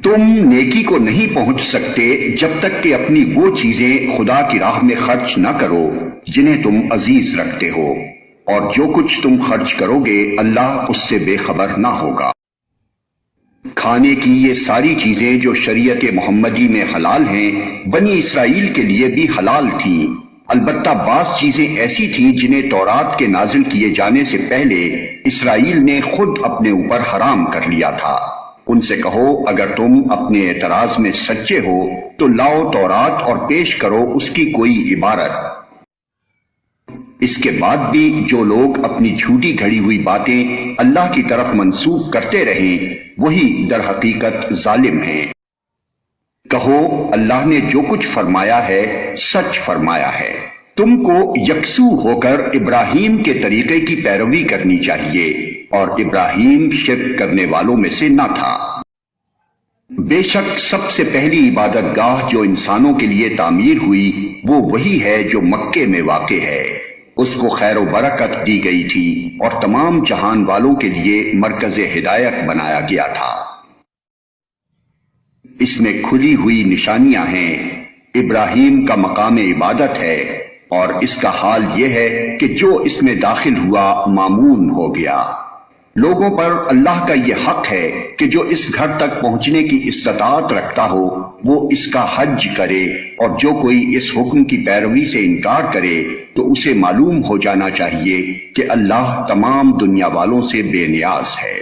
تم نیکی کو نہیں پہنچ سکتے جب تک کہ اپنی وہ چیزیں خدا کی راہ میں خرچ نہ کرو جنہیں تم عزیز رکھتے ہو، اور جو کچھ تم خرچ کرو گے اللہ اس سے بے خبر نہ ہوگا۔ کھانے کی یہ ساری چیزیں جو شریعت محمدی میں حلال ہیں بنی اسرائیل کے لیے بھی حلال تھیں، البتہ بعض چیزیں ایسی تھیں جنہیں تورات کے نازل کیے جانے سے پہلے اسرائیل نے خود اپنے اوپر حرام کر لیا تھا۔ ان سے کہو اگر تم اپنے اعتراض میں سچے ہو تو لاؤ تورات اور پیش کرو اس کی کوئی عبارت۔ اس کے بعد بھی جو لوگ اپنی جھوٹی گھڑی ہوئی باتیں اللہ کی طرف منسوب کرتے رہیں وہی در حقیقت ظالم ہیں۔ کہو اللہ نے جو کچھ فرمایا ہے سچ فرمایا ہے، تم کو یکسو ہو کر ابراہیم کے طریقے کی پیروی کرنی چاہیے، اور ابراہیم شرک کرنے والوں میں سے نہ تھا۔ بے شک سب سے پہلی عبادت گاہ جو انسانوں کے لیے تعمیر ہوئی وہ وہی ہے جو مکے میں واقع ہے، اس کو خیر و برکت دی گئی تھی اور تمام جہان والوں کے لیے مرکز ہدایت بنایا گیا تھا۔ اس میں کھلی ہوئی نشانیاں ہیں، ابراہیم کا مقام عبادت ہے، اور اس کا حال یہ ہے کہ جو اس میں داخل ہوا مامون ہو گیا۔ لوگوں پر اللہ کا یہ حق ہے کہ جو اس گھر تک پہنچنے کی استطاعت رکھتا ہو وہ اس کا حج کرے، اور جو کوئی اس حکم کی پیروی سے انکار کرے تو اسے معلوم ہو جانا چاہیے کہ اللہ تمام دنیا والوں سے بے نیاز ہے۔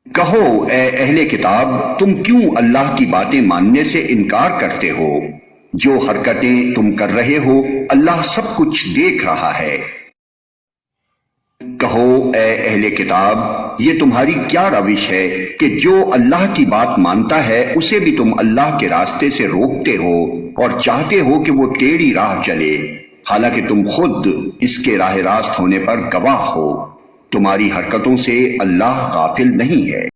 کہو اے اہل کتاب تم کیوں اللہ کی باتیں ماننے سے انکار کرتے ہو؟ جو حرکتیں تم کر رہے ہو اللہ سب کچھ دیکھ رہا ہے۔ کہو اے اہل کتاب یہ تمہاری کیا روش ہے کہ جو اللہ کی بات مانتا ہے اسے بھی تم اللہ کے راستے سے روکتے ہو اور چاہتے ہو کہ وہ ٹیڑھی راہ چلے، حالانکہ تم خود اس کے راہ راست ہونے پر گواہ ہو۔ تمہاری حرکتوں سے اللہ غافل نہیں ہے۔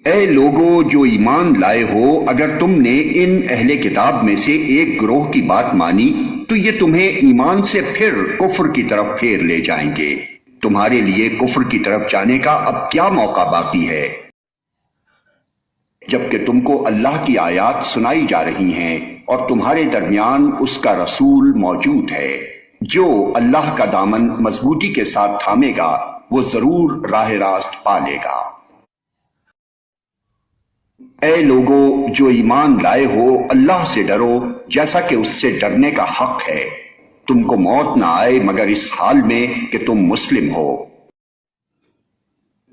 اے لوگو جو ایمان لائے ہو اگر تم نے ان اہل کتاب میں سے ایک گروہ کی بات مانی تو یہ تمہیں ایمان سے پھر کفر کی طرف پھیر لے جائیں گے۔ تمہارے لیے کفر کی طرف جانے کا اب کیا موقع باقی ہے؟ جبکہ تم کو اللہ کی آیات سنائی جا رہی ہیں اور تمہارے درمیان اس کا رسول موجود ہے۔ جو اللہ کا دامن مضبوطی کے ساتھ تھامے گا وہ ضرور راہ راست پا لے گا۔ اے لوگو جو ایمان لائے ہو اللہ سے ڈرو جیسا کہ اس سے ڈرنے کا حق ہے۔ تم کو موت نہ آئے مگر اس حال میں کہ تم مسلم ہو۔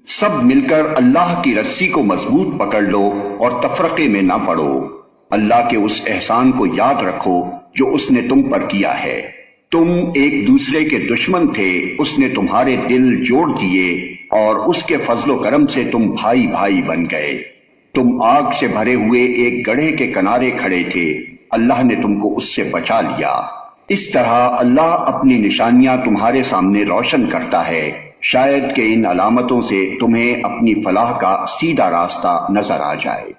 سب مل کر اللہ کی رسی کو مضبوط پکڑ لو اور تفرقے میں نہ پڑو۔ اللہ کے اس احسان کو یاد رکھو جو اس نے تم پر کیا ہے۔ تم ایک دوسرے کے دشمن تھے، اس نے تمہارے دل جوڑ دیے اور اس کے فضل و کرم سے تم بھائی بھائی بن گئے۔ تم آگ سے بھرے ہوئے ایک گڑھے کے کنارے کھڑے تھے، اللہ نے تم کو اس سے بچا لیا۔ اس طرح اللہ اپنی نشانیاں تمہارے سامنے روشن کرتا ہے، شاید کہ ان علامتوں سے تمہیں اپنی فلاح کا سیدھا راستہ نظر آ جائے۔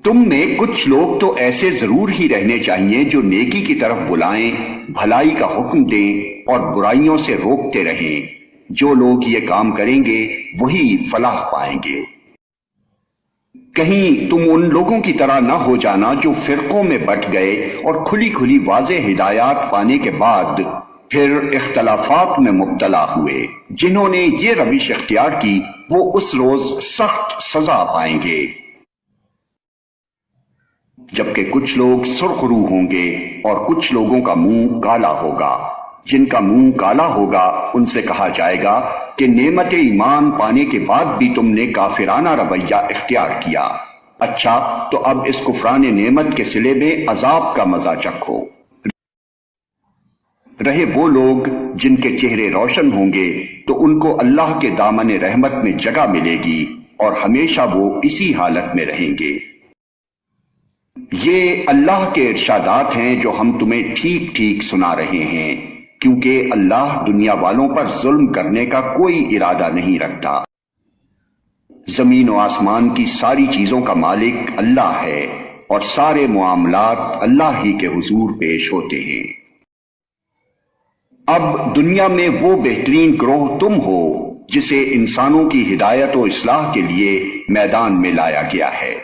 تم میں کچھ لوگ تو ایسے ضرور ہی رہنے چاہیے جو نیکی کی طرف بلائیں، بھلائی کا حکم دیں اور برائیوں سے روکتے رہیں۔ جو لوگ یہ کام کریں گے وہی فلاح پائیں گے۔ کہیں تم ان لوگوں کی طرح نہ ہو جانا جو فرقوں میں بٹ گئے اور کھلی کھلی واضح ہدایات پانے کے بعد پھر اختلافات میں مبتلا ہوئے۔ جنہوں نے یہ روش اختیار کی وہ اس روز سخت سزا پائیں گے۔ جبکہ کچھ لوگ سرخ رو ہوں گے اور کچھ لوگوں کا منہ کالا ہوگا۔ جن کا منہ کالا ہوگا ان سے کہا جائے گا کہ نعمت ایمان پانے کے بعد بھی تم نے کافرانہ رویہ اختیار کیا، اچھا تو اب اس کفران نعمت کے صلے میں عذاب کا مزہ چکھو۔ رہے وہ لوگ جن کے چہرے روشن ہوں گے تو ان کو اللہ کے دامن رحمت میں جگہ ملے گی اور ہمیشہ وہ اسی حالت میں رہیں گے۔ یہ اللہ کے ارشادات ہیں جو ہم تمہیں ٹھیک ٹھیک سنا رہے ہیں، کیونکہ اللہ دنیا والوں پر ظلم کرنے کا کوئی ارادہ نہیں رکھتا۔ زمین و آسمان کی ساری چیزوں کا مالک اللہ ہے اور سارے معاملات اللہ ہی کے حضور پیش ہوتے ہیں۔ اب دنیا میں وہ بہترین گروہ تم ہو جسے انسانوں کی ہدایت و اصلاح کے لیے میدان میں لایا گیا ہے۔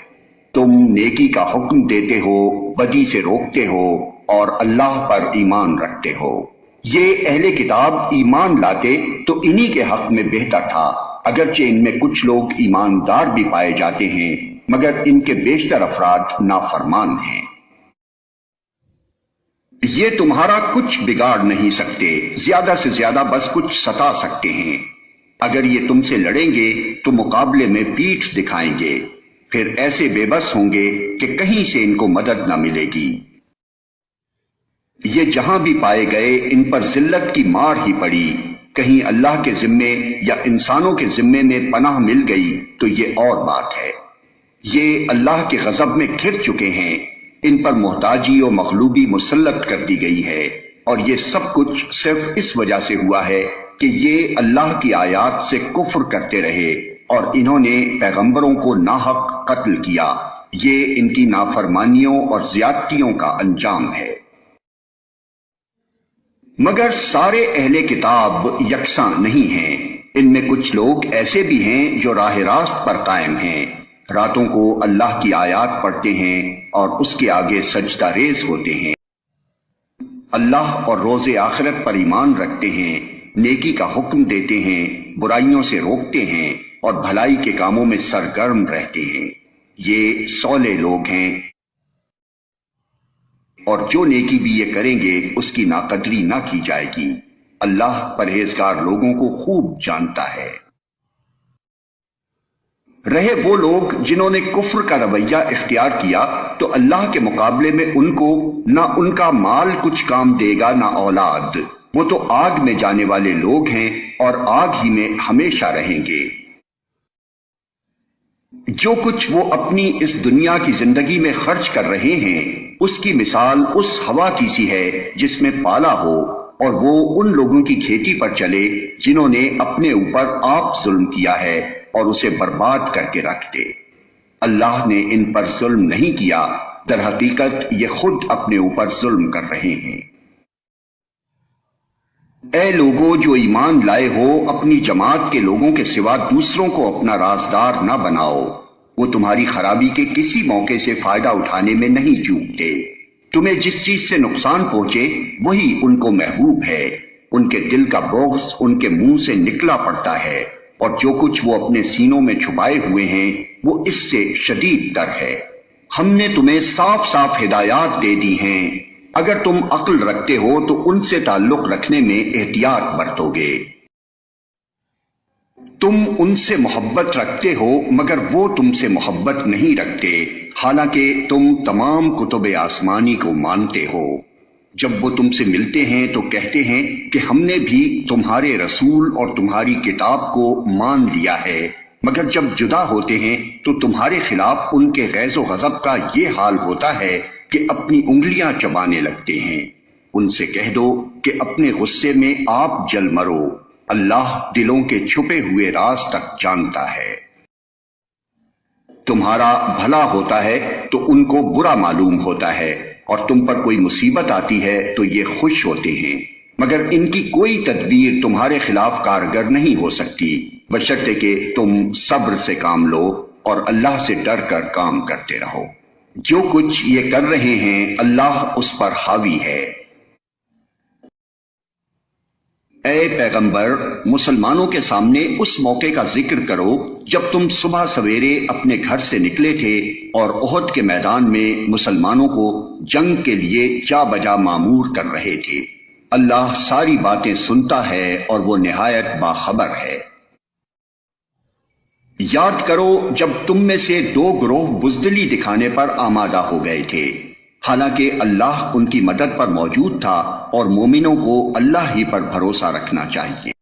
تم نیکی کا حکم دیتے ہو، بدی سے روکتے ہو اور اللہ پر ایمان رکھتے ہو۔ یہ اہل کتاب ایمان لاتے تو انہی کے حق میں بہتر تھا، اگرچہ ان میں کچھ لوگ ایماندار بھی پائے جاتے ہیں، مگر ان کے بیشتر افراد نافرمان ہیں۔ یہ تمہارا کچھ بگاڑ نہیں سکتے، زیادہ سے زیادہ بس کچھ ستا سکتے ہیں۔ اگر یہ تم سے لڑیں گے تو مقابلے میں پیٹھ دکھائیں گے، پھر ایسے بے بس ہوں گے کہ کہیں سے ان کو مدد نہ ملے گی۔ یہ جہاں بھی پائے گئے ان پر ذلت کی مار ہی پڑی، کہیں اللہ کے ذمے یا انسانوں کے ذمے میں پناہ مل گئی تو یہ اور بات ہے۔ یہ اللہ کے غضب میں گھر چکے ہیں، ان پر محتاجی و مغلوبی مسلط کر دی گئی ہے، اور یہ سب کچھ صرف اس وجہ سے ہوا ہے کہ یہ اللہ کی آیات سے کفر کرتے رہے اور انہوں نے پیغمبروں کو ناحق قتل کیا۔ یہ ان کی نافرمانیوں اور زیادتیوں کا انجام ہے۔ مگر سارے اہل کتاب یکساں نہیں ہیں، ان میں کچھ لوگ ایسے بھی ہیں جو راہ راست پر قائم ہیں، راتوں کو اللہ کی آیات پڑھتے ہیں اور اس کے آگے سجدہ ریز ہوتے ہیں، اللہ اور روز آخرت پر ایمان رکھتے ہیں، نیکی کا حکم دیتے ہیں، برائیوں سے روکتے ہیں اور بھلائی کے کاموں میں سرگرم رہتے ہیں۔ یہ صالح لوگ ہیں، اور جو نیکی بھی یہ کریں گے اس کی ناقدری نہ کی جائے گی۔ اللہ پرہیزگار لوگوں کو خوب جانتا ہے۔ رہے وہ لوگ جنہوں نے کفر کا رویہ اختیار کیا تو اللہ کے مقابلے میں ان کو نہ ان کا مال کچھ کام دے گا نہ اولاد، وہ تو آگ میں جانے والے لوگ ہیں اور آگ ہی میں ہمیشہ رہیں گے۔ جو کچھ وہ اپنی اس دنیا کی زندگی میں خرچ کر رہے ہیں اس کی مثال اس ہوا کی سی ہے جس میں پالا ہو، اور وہ ان لوگوں کی کھیتی پر چلے جنہوں نے اپنے اوپر آپ ظلم کیا ہے اور اسے برباد کر کے رکھ دے۔ اللہ نے ان پر ظلم نہیں کیا، در حقیقت یہ خود اپنے اوپر ظلم کر رہے ہیں۔ اے لوگوں جو ایمان لائے ہو، اپنی جماعت کے لوگوں کے سوا دوسروں کو اپنا رازدار نہ بناؤ، وہ تمہاری خرابی کے کسی موقع سے فائدہ اٹھانے میں نہیں چوکتے۔ تمہیں جس چیز سے نقصان پہنچے وہی ان کو محبوب ہے، ان کے دل کا بغض ان کے منہ سے نکلا پڑتا ہے، اور جو کچھ وہ اپنے سینوں میں چھپائے ہوئے ہیں وہ اس سے شدید تر ہے۔ ہم نے تمہیں صاف صاف ہدایات دے دی ہیں، اگر تم عقل رکھتے ہو تو ان سے تعلق رکھنے میں احتیاط برتو گے۔ تم ان سے محبت رکھتے ہو مگر وہ تم سے محبت نہیں رکھتے، حالانکہ تم تمام کتب آسمانی کو مانتے ہو۔ جب وہ تم سے ملتے ہیں تو کہتے ہیں کہ ہم نے بھی تمہارے رسول اور تمہاری کتاب کو مان لیا ہے، مگر جب جدا ہوتے ہیں تو تمہارے خلاف ان کے غیظ و غضب کا یہ حال ہوتا ہے کہ اپنی انگلیاں چبانے لگتے ہیں۔ ان سے کہہ دو کہ اپنے غصے میں آپ جل مرو، اللہ دلوں کے چھپے ہوئے راز تک جانتا ہے۔ تمہارا بھلا ہوتا ہے تو ان کو برا معلوم ہوتا ہے، اور تم پر کوئی مصیبت آتی ہے تو یہ خوش ہوتے ہیں، مگر ان کی کوئی تدبیر تمہارے خلاف کارگر نہیں ہو سکتی، بشرطے کہ تم صبر سے کام لو اور اللہ سے ڈر کر کام کرتے رہو۔ جو کچھ یہ کر رہے ہیں اللہ اس پر حاوی ہے۔ اے پیغمبر، مسلمانوں کے سامنے اس موقع کا ذکر کرو جب تم صبح سویرے اپنے گھر سے نکلے تھے اور احد کے میدان میں مسلمانوں کو جنگ کے لیے جا بجا مامور کر رہے تھے۔ اللہ ساری باتیں سنتا ہے اور وہ نہایت باخبر ہے۔ یاد کرو جب تم میں سے دو گروہ بزدلی دکھانے پر آمادہ ہو گئے تھے، حالانکہ اللہ ان کی مدد پر موجود تھا اور مومنوں کو اللہ ہی پر بھروسہ رکھنا چاہیے۔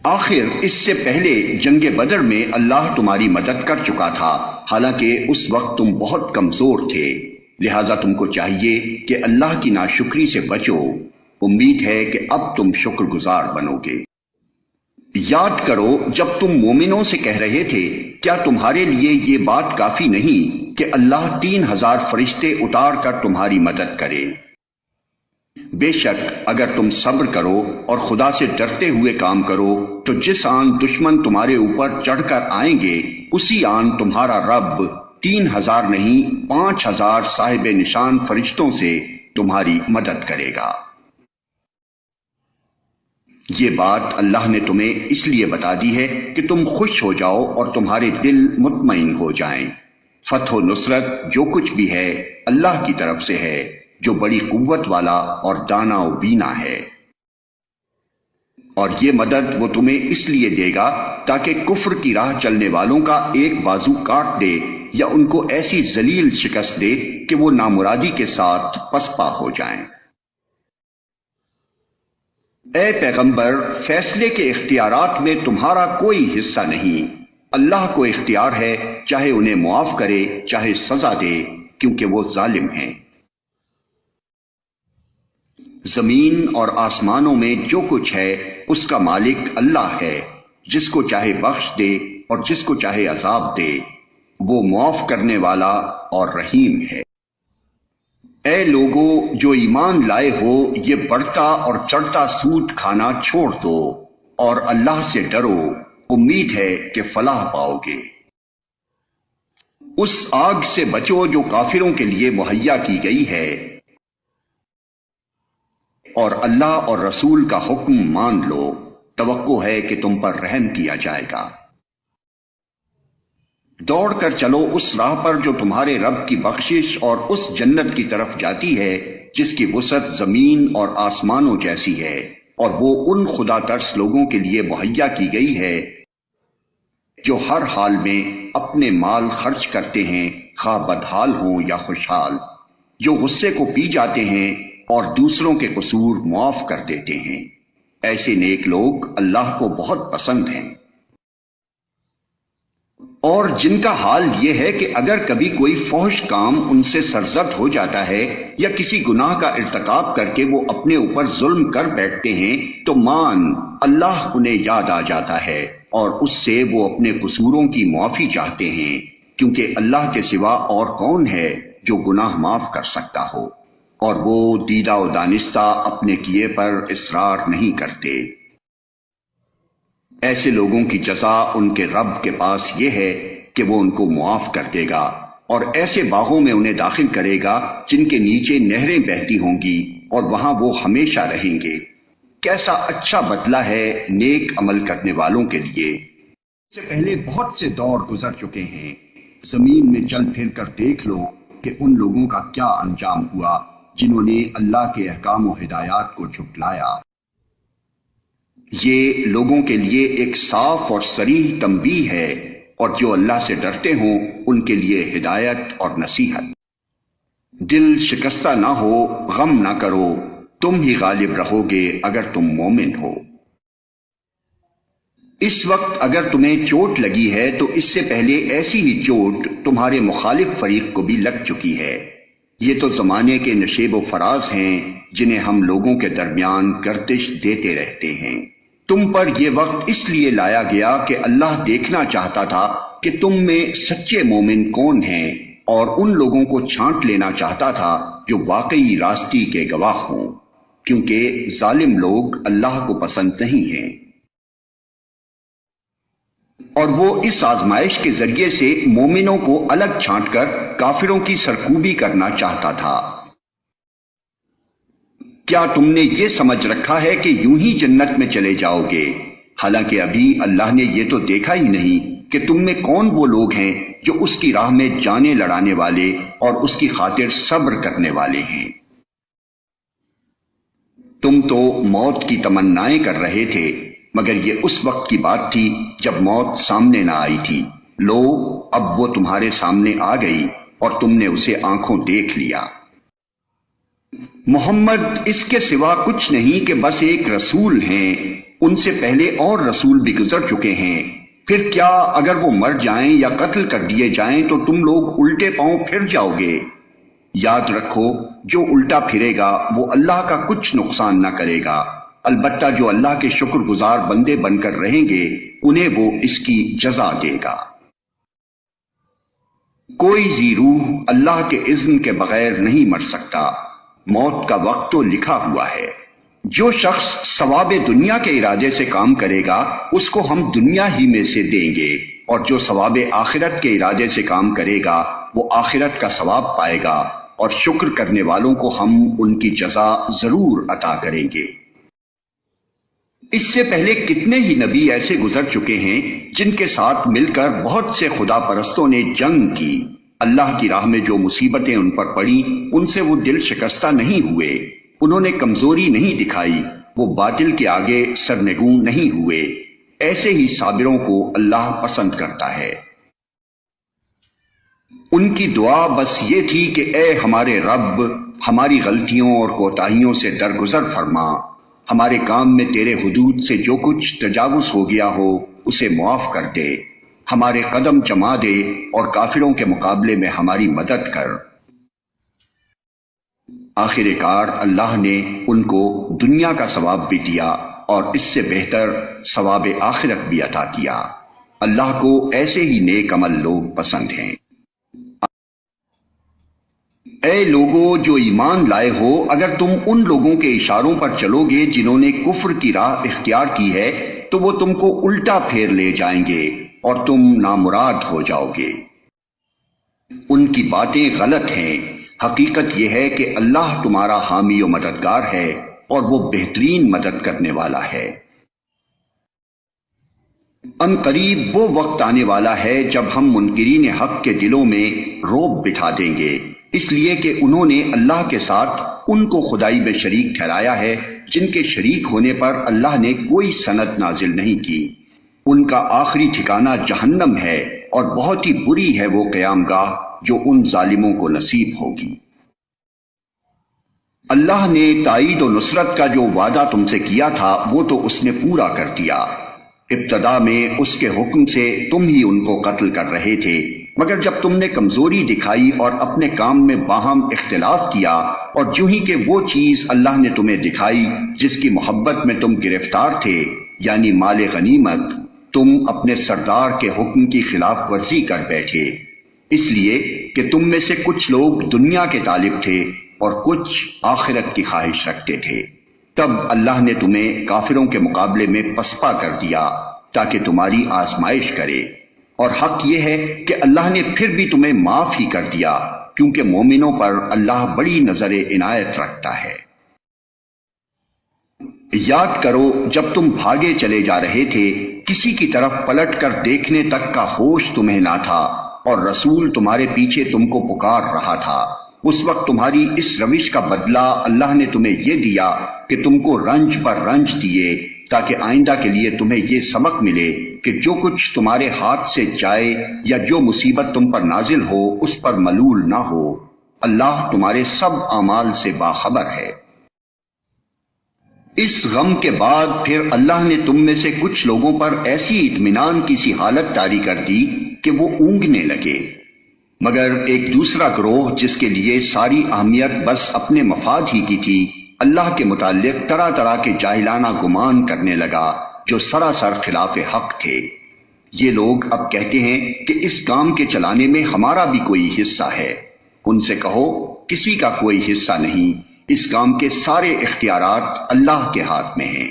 آخر اس سے پہلے جنگ بدر میں اللہ تمہاری مدد کر چکا تھا، حالانکہ اس وقت تم بہت کمزور تھے، لہٰذا تم کو چاہیے کہ اللہ کی ناشکری سے بچو۔ امید ہے کہ اب تم شکر گزار بنو گے۔ یاد کرو جب تم مومنوں سے کہہ رہے تھے کیا تمہارے لیے یہ بات کافی نہیں کہ اللہ 3000 فرشتے اتار کر تمہاری مدد کرے؟ بے شک اگر تم صبر کرو اور خدا سے ڈرتے ہوئے کام کرو تو جس آن دشمن تمہارے اوپر چڑھ کر آئیں گے اسی آن تمہارا رب 3000 نہیں 5000 صاحب نشان فرشتوں سے تمہاری مدد کرے گا۔ یہ بات اللہ نے تمہیں اس لیے بتا دی ہے کہ تم خوش ہو جاؤ اور تمہارے دل مطمئن ہو جائیں۔ فتح و نصرت جو کچھ بھی ہے اللہ کی طرف سے ہے جو بڑی قوت والا اور دانا و بینا ہے، اور یہ مدد وہ تمہیں اس لیے دے گا تاکہ کفر کی راہ چلنے والوں کا ایک بازو کاٹ دے یا ان کو ایسی ذلیل شکست دے کہ وہ نامرادی کے ساتھ پسپا ہو جائیں۔ اے پیغمبر، فیصلے کے اختیارات میں تمہارا کوئی حصہ نہیں، اللہ کو اختیار ہے، چاہے انہیں معاف کرے چاہے سزا دے، کیونکہ وہ ظالم ہیں۔ زمین اور آسمانوں میں جو کچھ ہے اس کا مالک اللہ ہے، جس کو چاہے بخش دے اور جس کو چاہے عذاب دے، وہ معاف کرنے والا اور رحیم ہے۔ اے لوگو جو ایمان لائے ہو، یہ بڑھتا اور چڑھتا سود کھانا چھوڑ دو اور اللہ سے ڈرو، امید ہے کہ فلاح پاؤ گے۔ اس آگ سے بچو جو کافروں کے لیے مہیا کی گئی ہے، اور اللہ اور رسول کا حکم مان لو، توقع ہے کہ تم پر رحم کیا جائے گا۔ دوڑ کر چلو اس راہ پر جو تمہارے رب کی بخشش اور اس جنت کی طرف جاتی ہے جس کی وسعت زمین اور آسمانوں جیسی ہے، اور وہ ان خدا ترس لوگوں کے لیے مہیا کی گئی ہے جو ہر حال میں اپنے مال خرچ کرتے ہیں، خواہ بدحال ہوں یا خوشحال، جو غصے کو پی جاتے ہیں اور دوسروں کے قصور معاف کر دیتے ہیں۔ ایسے نیک لوگ اللہ کو بہت پسند ہیں۔ اور جن کا حال یہ ہے کہ اگر کبھی کوئی فحش کام ان سے سرزد ہو جاتا ہے یا کسی گناہ کا ارتکاب کر کے وہ اپنے اوپر ظلم کر بیٹھتے ہیں تو اللہ انہیں یاد آ جاتا ہے اور اس سے وہ اپنے قصوروں کی معافی چاہتے ہیں، کیونکہ اللہ کے سوا اور کون ہے جو گناہ معاف کر سکتا ہو، اور وہ دیدہ و دانستہ اپنے کیے پر اصرار نہیں کرتے۔ ایسے لوگوں کی جزا ان کے رب کے پاس یہ ہے کہ وہ ان کو معاف کر دے گا اور ایسے باغوں میں انہیں داخل کرے گا جن کے نیچے نہریں بہتی ہوں گی اور وہاں وہ ہمیشہ رہیں گے۔ کیسا اچھا بدلہ ہے نیک عمل کرنے والوں کے لیے۔ اس سے پہلے بہت سے دور گزر چکے ہیں، زمین میں چل پھر کر دیکھ لو کہ ان لوگوں کا کیا انجام ہوا جنہوں نے اللہ کے احکام و ہدایات کو جھٹلایا۔ یہ لوگوں کے لیے ایک صاف اور صریح تنبیہ ہے، اور جو اللہ سے ڈرتے ہوں ان کے لیے ہدایت اور نصیحت۔ دل شکستہ نہ ہو، غم نہ کرو، تم ہی غالب رہو گے اگر تم مومن ہو۔ اس وقت اگر تمہیں چوٹ لگی ہے تو اس سے پہلے ایسی ہی چوٹ تمہارے مخالف فریق کو بھی لگ چکی ہے۔ یہ تو زمانے کے نشیب و فراز ہیں جنہیں ہم لوگوں کے درمیان گردش دیتے رہتے ہیں۔ تم پر یہ وقت اس لیے لایا گیا کہ اللہ دیکھنا چاہتا تھا کہ تم میں سچے مومن کون ہیں، اور ان لوگوں کو چھانٹ لینا چاہتا تھا جو واقعی راستی کے گواہ ہوں، کیونکہ ظالم لوگ اللہ کو پسند نہیں ہیں۔ اور وہ اس آزمائش کے ذریعے سے مومنوں کو الگ چھانٹ کر کافروں کی سرکوبی کرنا چاہتا تھا۔ کیا تم نے یہ سمجھ رکھا ہے کہ یوں ہی جنت میں چلے جاؤ گے، حالانکہ ابھی اللہ نے یہ تو دیکھا ہی نہیں کہ تم میں کون وہ لوگ ہیں جو اس کی راہ میں جانیں لڑانے والے اور اس کی خاطر صبر کرنے والے ہیں۔ تم تو موت کی تمنائیں کر رہے تھے، مگر یہ اس وقت کی بات تھی جب موت سامنے نہ آئی تھی۔ لو، اب وہ تمہارے سامنے آ گئی اور تم نے اسے آنکھوں دیکھ لیا۔ محمد اس کے سوا کچھ نہیں کہ بس ایک رسول ہیں، ان سے پہلے اور رسول بھی گزر چکے ہیں۔ پھر کیا اگر وہ مر جائیں یا قتل کر دیے جائیں تو تم لوگ الٹے پاؤں پھر جاؤ گے؟ یاد رکھو، جو الٹا پھرے گا وہ اللہ کا کچھ نقصان نہ کرے گا، البتہ جو اللہ کے شکر گزار بندے بن کر رہیں گے انہیں وہ اس کی جزا دے گا۔ کوئی ذی روح اللہ کے اذن کے بغیر نہیں مر سکتا، موت کا وقت تو لکھا ہوا ہے۔ جو شخص ثواب دنیا کے ارادے سے کام کرے گا اس کو ہم دنیا ہی میں سے دیں گے، اور جو ثواب آخرت کے ارادے سے کام کرے گا وہ آخرت کا ثواب پائے گا، اور شکر کرنے والوں کو ہم ان کی جزا ضرور عطا کریں گے۔ اس سے پہلے کتنے ہی نبی ایسے گزر چکے ہیں جن کے ساتھ مل کر بہت سے خدا پرستوں نے جنگ کی۔ اللہ کی راہ میں جو مصیبتیں ان پر پڑی ان سے وہ دل شکستہ نہیں ہوئے، انہوں نے کمزوری نہیں دکھائی، وہ باطل کے آگے سرنگوں نہیں ہوئے۔ ایسے ہی صابروں کو اللہ پسند کرتا ہے۔ ان کی دعا بس یہ تھی کہ اے ہمارے رب، ہماری غلطیوں اور کوتاہیوں سے درگزر فرما، ہمارے کام میں تیرے حدود سے جو کچھ تجاوز ہو گیا ہو اسے معاف کر دے، ہمارے قدم جما دے اور کافروں کے مقابلے میں ہماری مدد کر۔ آخر کار اللہ نے ان کو دنیا کا ثواب بھی دیا اور اس سے بہتر ثواب آخرت بھی عطا کیا۔ اللہ کو ایسے ہی نیک عمل لوگ پسند ہیں۔ اے لوگو جو ایمان لائے ہو، اگر تم ان لوگوں کے اشاروں پر چلو گے جنہوں نے کفر کی راہ اختیار کی ہے تو وہ تم کو الٹا پھیر لے جائیں گے اور تم نامراد ہو جاؤ گے۔ ان کی باتیں غلط ہیں، حقیقت یہ ہے کہ اللہ تمہارا حامی و مددگار ہے اور وہ بہترین مدد کرنے والا ہے۔ ان قریب وہ وقت آنے والا ہے جب ہم منکرین حق کے دلوں میں رعب بٹھا دیں گے، اس لیے کہ انہوں نے اللہ کے ساتھ ان کو خدائی میں شریک ٹھہرایا ہے جن کے شریک ہونے پر اللہ نے کوئی سند نازل نہیں کی۔ ان کا آخری ٹھکانہ جہنم ہے اور بہت ہی بری ہے وہ قیام گاہ جو ان ظالموں کو نصیب ہوگی۔ اللہ نے تائید و نصرت کا جو وعدہ تم سے کیا تھا وہ تو اس نے پورا کر دیا۔ ابتدا میں اس کے حکم سے تم ہی ان کو قتل کر رہے تھے، مگر جب تم نے کمزوری دکھائی اور اپنے کام میں باہم اختلاف کیا، اور جو ہی کہ وہ چیز اللہ نے تمہیں دکھائی جس کی محبت میں تم گرفتار تھے، یعنی مال غنیمت، تم اپنے سردار کے حکم کی خلاف ورزی کر بیٹھے، اس لیے کہ تم میں سے کچھ لوگ دنیا کے طالب تھے اور کچھ آخرت کی خواہش رکھتے تھے۔ تب اللہ نے تمہیں کافروں کے مقابلے میں پسپا کر دیا تاکہ تمہاری آزمائش کرے، اور حق یہ ہے کہ اللہ نے پھر بھی تمہیں معاف ہی کر دیا، کیونکہ مومنوں پر اللہ بڑی نظر عنایت رکھتا ہے۔ یاد کرو جب تم بھاگے چلے جا رہے تھے، کسی کی طرف پلٹ کر دیکھنے تک کا ہوش تمہیں نہ تھا، اور رسول تمہارے پیچھے تم کو پکار رہا تھا۔ اس وقت تمہاری اس روش کا بدلہ اللہ نے تمہیں یہ دیا کہ تم کو رنج پر رنج دیے، تاکہ آئندہ کے لیے تمہیں یہ سبق ملے کہ جو کچھ تمہارے ہاتھ سے جائے یا جو مصیبت تم پر نازل ہو اس پر ملول نہ ہو۔ اللہ تمہارے سب اعمال سے باخبر ہے۔ اس غم کے بعد پھر اللہ نے تم میں سے کچھ لوگوں پر ایسی اطمینان کی سی حالت طاری کر دی کہ وہ اونگنے لگے، مگر ایک دوسرا گروہ جس کے لیے ساری اہمیت بس اپنے مفاد ہی کی تھی، اللہ کے متعلق طرح طرح کے جاہلانہ گمان کرنے لگا جو سراسر خلاف حق تھے۔ یہ لوگ اب کہتے ہیں کہ اس کام کے چلانے میں ہمارا بھی کوئی حصہ ہے۔ ان سے کہو کسی کا کوئی حصہ نہیں، اس کام کے سارے اختیارات اللہ کے ہاتھ میں ہیں۔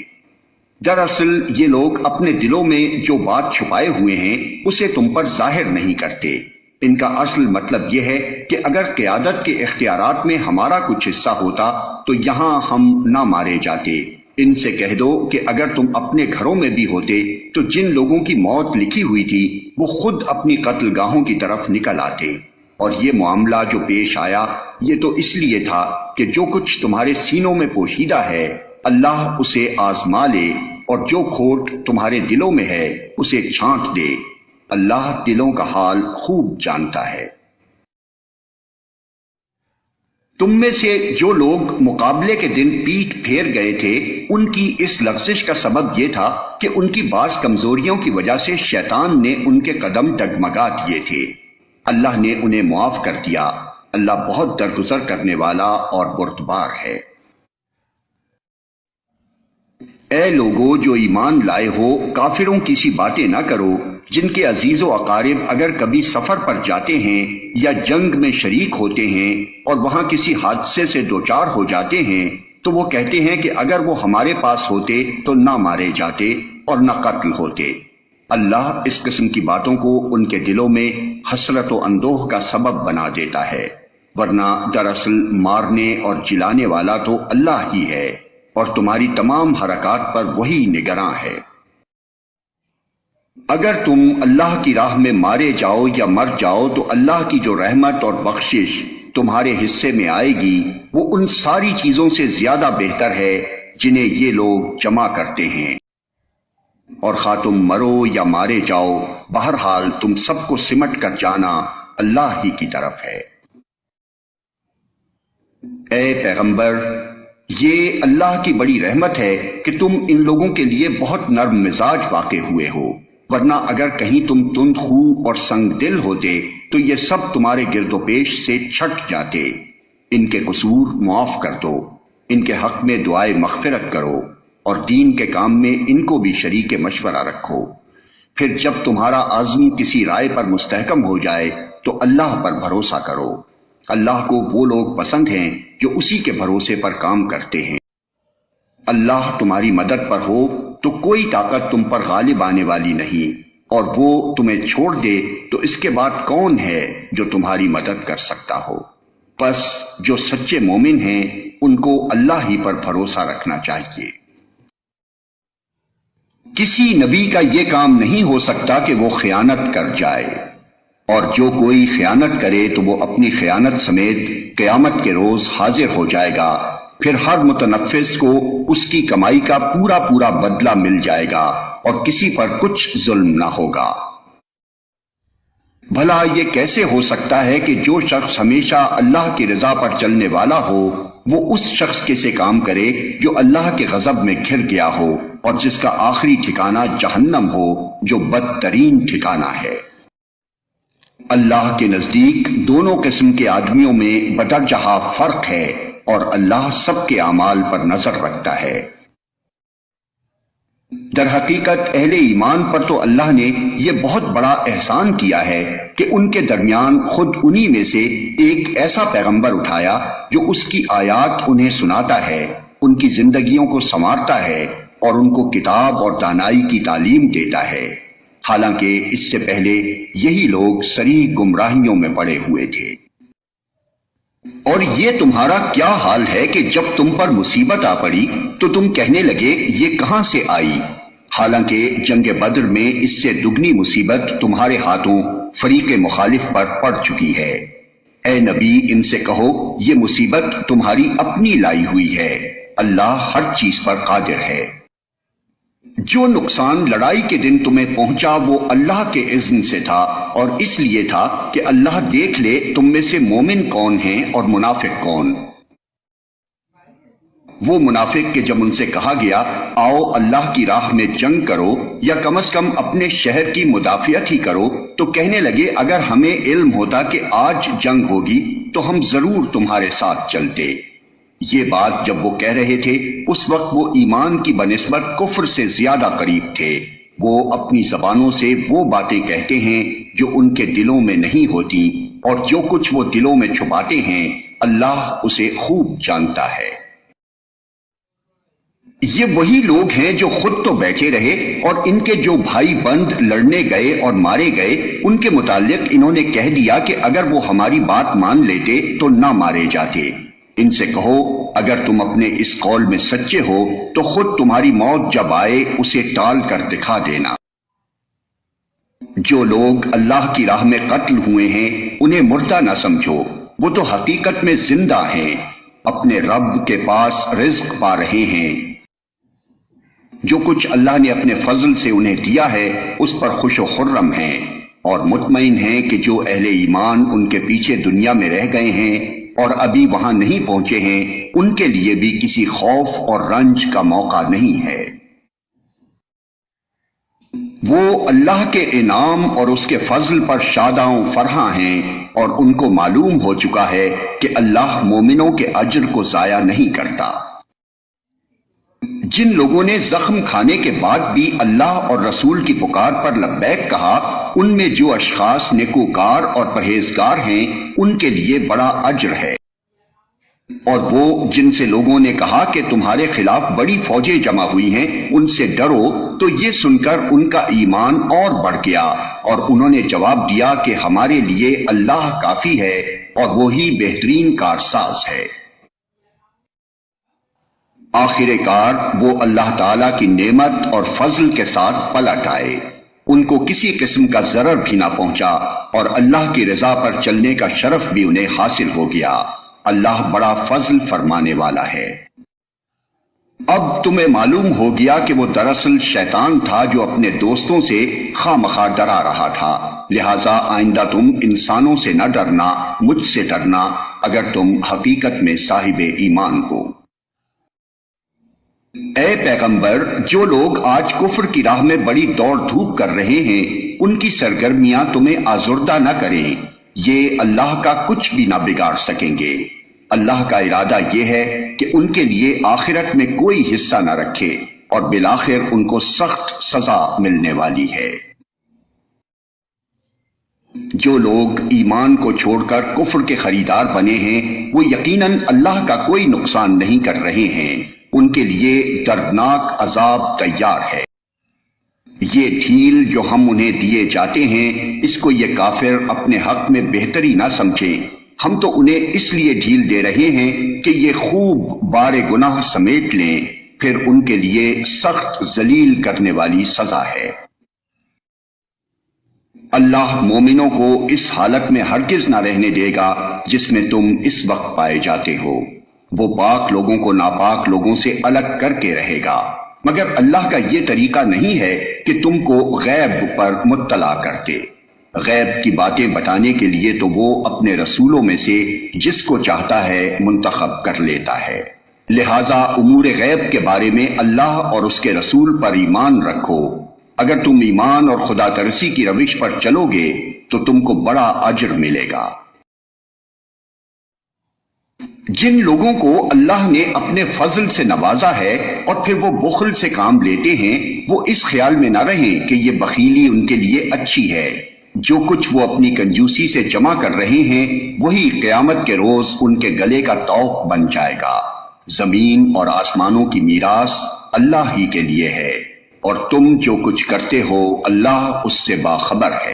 دراصل یہ لوگ اپنے دلوں میں جو بات چھپائے ہوئے ہیں اسے تم پر ظاہر نہیں کرتے۔ ان کا اصل مطلب یہ ہے کہ اگر قیادت کے اختیارات میں ہمارا کچھ حصہ ہوتا تو یہاں ہم نہ مارے جاتے۔ ان سے کہہ دو کہ اگر تم اپنے گھروں میں بھی ہوتے تو جن لوگوں کی موت لکھی ہوئی تھی وہ خود اپنی قتل گاہوں کی طرف نکل آتے، اور یہ معاملہ جو پیش آیا یہ تو اس لیے تھا کہ جو کچھ تمہارے سینوں میں پوشیدہ ہے اللہ اسے آزما لے، اور جو کھوٹ تمہارے دلوں میں ہے اسے چھانٹ دے۔ اللہ دلوں کا حال خوب جانتا ہے۔ تم میں سے جو لوگ مقابلے کے دن پیٹھ پھیر گئے تھے ان کی اس لغزش کا سبب یہ تھا کہ ان کی بعض کمزوریوں کی وجہ سے شیطان نے ان کے قدم ڈگمگا دیے تھے۔ اللہ نے انہیں معاف کر دیا، اللہ بہت درگزر کرنے والا اور بردبار ہے۔ اے لوگو جو ایمان لائے ہو، کافروں کی سی باتیں نہ کرو جن کے عزیز و اقارب اگر کبھی سفر پر جاتے ہیں یا جنگ میں شریک ہوتے ہیں اور وہاں کسی حادثے سے دوچار ہو جاتے ہیں تو وہ کہتے ہیں کہ اگر وہ ہمارے پاس ہوتے تو نہ مارے جاتے اور نہ قتل ہوتے۔ اللہ اس قسم کی باتوں کو ان کے دلوں میں حسرت و اندوہ کا سبب بنا دیتا ہے، ورنہ دراصل مارنے اور جلانے والا تو اللہ ہی ہے اور تمہاری تمام حرکات پر وہی نگراں ہے۔ اگر تم اللہ کی راہ میں مارے جاؤ یا مر جاؤ تو اللہ کی جو رحمت اور بخشش تمہارے حصے میں آئے گی وہ ان ساری چیزوں سے زیادہ بہتر ہے جنہیں یہ لوگ جمع کرتے ہیں، اور خواہ تم مرو یا مارے جاؤ بہرحال تم سب کو سمٹ کر جانا اللہ ہی کی طرف ہے۔ اے پیغمبر، یہ اللہ کی بڑی رحمت ہے کہ تم ان لوگوں کے لیے بہت نرم مزاج واقع ہوئے ہو، ورنہ اگر کہیں تم تند خو اور سنگ دل ہوتے تو یہ سب تمہارے گرد و پیش سے چھٹ جاتے۔ ان کے قصور معاف کر دو، ان کے حق میں دعائے مغفرت کرو اور دین کے کام میں ان کو بھی شریک مشورہ رکھو۔ پھر جب تمہارا عزم کسی رائے پر مستحکم ہو جائے تو اللہ پر بھروسہ کرو۔ اللہ کو وہ لوگ پسند ہیں جو اسی کے بھروسے پر کام کرتے ہیں۔ اللہ تمہاری مدد پر ہو تو کوئی طاقت تم پر غالب آنے والی نہیں، اور وہ تمہیں چھوڑ دے تو اس کے بعد کون ہے جو تمہاری مدد کر سکتا ہو؟ پس جو سچے مومن ہیں ان کو اللہ ہی پر بھروسہ رکھنا چاہیے۔ کسی نبی کا یہ کام نہیں ہو سکتا کہ وہ خیانت کر جائے، اور جو کوئی خیانت کرے تو وہ اپنی خیانت سمیت قیامت کے روز حاضر ہو جائے گا، پھر ہر متنفس کو اس کی کمائی کا پورا پورا بدلہ مل جائے گا اور کسی پر کچھ ظلم نہ ہوگا۔ بھلا یہ کیسے ہو سکتا ہے کہ جو شخص ہمیشہ اللہ کی رضا پر چلنے والا ہو وہ اس شخص کے سے کام کرے جو اللہ کے غضب میں گھر گیا ہو اور جس کا آخری ٹھکانہ جہنم ہو جو بدترین ٹھکانہ ہے۔ اللہ کے نزدیک دونوں قسم کے آدمیوں میں بدرجہ فرق ہے اور اللہ سب کے اعمال پر نظر رکھتا ہے۔ در حقیقت اہل ایمان پر تو اللہ نے یہ بہت بڑا احسان کیا ہے کہ ان کے درمیان خود انہی میں سے ایک ایسا پیغمبر اٹھایا جو اس کی آیات انہیں سناتا ہے، ان کی زندگیوں کو سنوارتا ہے اور ان کو کتاب اور دانائی کی تعلیم دیتا ہے، حالانکہ اس سے پہلے یہی لوگ صریح گمراہیوں میں پڑے ہوئے تھے۔ اور یہ تمہارا کیا حال ہے کہ جب تم پر مصیبت آ پڑی تو تم کہنے لگے یہ کہاں سے آئی، حالانکہ جنگ بدر میں اس سے دگنی مصیبت تمہارے ہاتھوں فریق مخالف پر پڑ چکی ہے۔ اے نبی ان سے کہو یہ مصیبت تمہاری اپنی لائی ہوئی ہے، اللہ ہر چیز پر قادر ہے۔ جو نقصان لڑائی کے دن تمہیں پہنچا وہ اللہ کے اذن سے تھا، اور اس لیے تھا کہ اللہ دیکھ لے تم میں سے مومن کون ہیں اور منافق کون۔ وہ منافق کہ جب ان سے کہا گیا آؤ اللہ کی راہ میں جنگ کرو یا کم از کم اپنے شہر کی مدافعت ہی کرو، تو کہنے لگے اگر ہمیں علم ہوتا کہ آج جنگ ہوگی تو ہم ضرور تمہارے ساتھ چلتے۔ یہ بات جب وہ کہہ رہے تھے اس وقت وہ ایمان کی بنسبت کفر سے زیادہ قریب تھے۔ وہ اپنی زبانوں سے وہ باتیں کہتے ہیں جو ان کے دلوں میں نہیں ہوتی، اور جو کچھ وہ دلوں میں چھپاتے ہیں اللہ اسے خوب جانتا ہے۔ یہ وہی لوگ ہیں جو خود تو بیٹھے رہے اور ان کے جو بھائی بند لڑنے گئے اور مارے گئے ان کے متعلق انہوں نے کہہ دیا کہ اگر وہ ہماری بات مان لیتے تو نہ مارے جاتے۔ ان سے کہو اگر تم اپنے اس قول میں سچے ہو تو خود تمہاری موت جب آئے اسے ٹال کر دکھا دینا۔ جو لوگ اللہ کی راہ میں قتل ہوئے ہیں انہیں مردہ نہ سمجھو، وہ تو حقیقت میں زندہ ہیں، اپنے رب کے پاس رزق پا رہے ہیں۔ جو کچھ اللہ نے اپنے فضل سے انہیں دیا ہے اس پر خوش و خرم ہیں، اور مطمئن ہیں کہ جو اہل ایمان ان کے پیچھے دنیا میں رہ گئے ہیں اور ابھی وہاں نہیں پہنچے ہیں ان کے لیے بھی کسی خوف اور رنج کا موقع نہیں ہے۔ وہ اللہ کے انعام اور اس کے فضل پر شاداں و فرحاں ہیں، اور ان کو معلوم ہو چکا ہے کہ اللہ مومنوں کے اجر کو ضائع نہیں کرتا۔ جن لوگوں نے زخم کھانے کے بعد بھی اللہ اور رسول کی پکار پر لبیک کہا، ان میں جو اشخاص نیکوکار اور پرہیزگار ہیں ان کے لیے بڑا اجر ہے۔ اور وہ جن سے لوگوں نے کہا کہ تمہارے خلاف بڑی فوجیں جمع ہوئی ہیں، ان سے ڈرو، تو یہ سن کر ان کا ایمان اور بڑھ گیا، اور انہوں نے جواب دیا کہ ہمارے لیے اللہ کافی ہے اور وہی بہترین کارساز ہے۔ آخر کار وہ اللہ تعالیٰ کی نعمت اور فضل کے ساتھ پلٹ آئے، ان کو کسی قسم کا ضرر بھی نہ پہنچا، اور اللہ کی رضا پر چلنے کا شرف بھی انہیں حاصل ہو گیا۔ اللہ بڑا فضل فرمانے والا ہے۔ اب تمہیں معلوم ہو گیا کہ وہ دراصل شیطان تھا جو اپنے دوستوں سے خواہ مخواہ ڈرا رہا تھا، لہٰذا آئندہ تم انسانوں سے نہ ڈرنا، مجھ سے ڈرنا اگر تم حقیقت میں صاحب ایمان ہو۔ اے پیغمبر، جو لوگ آج کفر کی راہ میں بڑی دوڑ دھوپ کر رہے ہیں، ان کی سرگرمیاں تمہیں آزردہ نہ کریں، یہ اللہ کا کچھ بھی نہ بگاڑ سکیں گے۔ اللہ کا ارادہ یہ ہے کہ ان کے لیے آخرت میں کوئی حصہ نہ رکھے، اور بالآخر ان کو سخت سزا ملنے والی ہے۔ جو لوگ ایمان کو چھوڑ کر کفر کے خریدار بنے ہیں، وہ یقیناً اللہ کا کوئی نقصان نہیں کر رہے ہیں، ان کے لیے دردناک عذاب تیار ہے۔ یہ ڈھیل جو ہم انہیں دیے جاتے ہیں، اس کو یہ کافر اپنے حق میں بہتری نہ سمجھیں، ہم تو انہیں اس لیے ڈھیل دے رہے ہیں کہ یہ خوب بار گناہ سمیٹ لیں، پھر ان کے لیے سخت ذلیل کرنے والی سزا ہے۔ اللہ مومنوں کو اس حالت میں ہرگز نہ رہنے دے گا جس میں تم اس وقت پائے جاتے ہو، وہ پاک لوگوں کو ناپاک لوگوں سے الگ کر کے رہے گا، مگر اللہ کا یہ طریقہ نہیں ہے کہ تم کو غیب پر مطلع کرتے۔ غیب کی باتیں بتانے کے لیے تو وہ اپنے رسولوں میں سے جس کو چاہتا ہے منتخب کر لیتا ہے، لہٰذا امور غیب کے بارے میں اللہ اور اس کے رسول پر ایمان رکھو۔ اگر تم ایمان اور خدا ترسی کی روش پر چلو گے تو تم کو بڑا اجر ملے گا۔ جن لوگوں کو اللہ نے اپنے فضل سے نوازا ہے اور پھر وہ بخل سے کام لیتے ہیں، وہ اس خیال میں نہ رہیں کہ یہ بخیلی ان کے لیے اچھی ہے۔ جو کچھ وہ اپنی کنجوسی سے جمع کر رہے ہیں، وہی قیامت کے روز ان کے گلے کا طوق بن جائے گا۔ زمین اور آسمانوں کی میراث اللہ ہی کے لیے ہے، اور تم جو کچھ کرتے ہو اللہ اس سے باخبر ہے۔